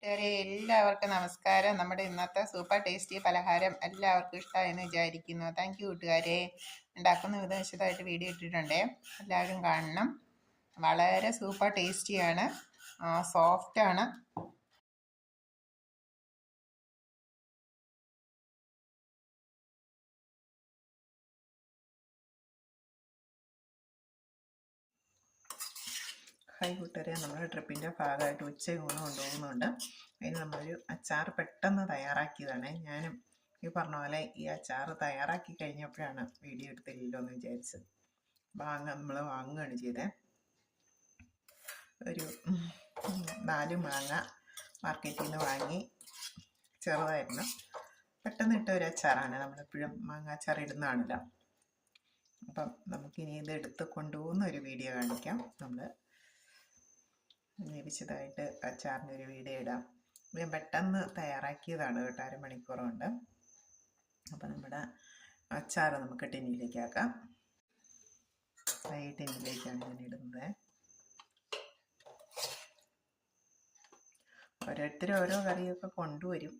കൂട്ടുകാരെ എല്ലാവർക്കും നമസ്കാരം. നമ്മുടെ ഇന്നത്തെ സൂപ്പർ ടേസ്റ്റി പലഹാരം എല്ലാവർക്കും ഇഷ്ടമായെന്ന് വിചാരിക്കുന്നു. താങ്ക് യു കൂട്ടുകാരെ. ഉണ്ടാക്കുന്ന വിധം വിശദമായിട്ട് വീഡിയോ ഇട്ടിട്ടുണ്ട്, എല്ലാവരും കാണണം. വളരെ സൂപ്പർ ടേസ്റ്റിയാണ്, സോഫ്റ്റാണ്. ഹൈ കൂട്ടുകാരെ, നമ്മുടെ ട്രിപ്പിൻ്റെ ഭാഗമായിട്ട് ഉച്ചയൂണ് കൊണ്ടുപോകുന്നുണ്ട്. അതിന് നമ്മളൊരു അച്ചാർ പെട്ടെന്ന് തയ്യാറാക്കിയതാണ്. ഞാനും ഈ പറഞ്ഞ പോലെ ഈ അച്ചാർ തയ്യാറാക്കി കഴിഞ്ഞപ്പോഴാണ് വീഡിയോ എടുത്തില്ലല്ലോ എന്ന് വിചാരിച്ചത്. നമ്മൾ വാങ്ങുകയാണ് ചെയ്തത്. ഒരു 4 മാങ്ങ മാർക്കറ്റിൽ നിന്ന് വാങ്ങി, ചെറുതായിരുന്നു. പെട്ടെന്ന് ഇട്ട ഒരു അച്ചാറാണ്. നമ്മളെപ്പോഴും മാങ്ങ അച്ചാർ ഇടുന്നതാണല്ലോ. അപ്പം നമുക്കിനി ഇത് എടുത്ത് കൊണ്ടുപോകുന്ന ഒരു വീഡിയോ കാണിക്കാം. നമ്മൾ വിശദമായിട്ട് അച്ചാറിൻ്റെ ഒരു വീഡിയോ ഇടാം. ഞാൻ പെട്ടെന്ന് തയ്യാറാക്കിയതാണ് കേട്ടോ, 1/2 മണിക്കൂർ കൊണ്ട്. അപ്പം നമ്മുടെ അച്ചാർ നമുക്ക് ടിന്നിലേക്ക് ആക്കാം. ഈ ടിന്നിലേക്കാണ് ഞാൻ ഇടുന്നത്. ഓരോരുത്തരും ഓരോ കറിയൊക്കെ കൊണ്ടുവരും.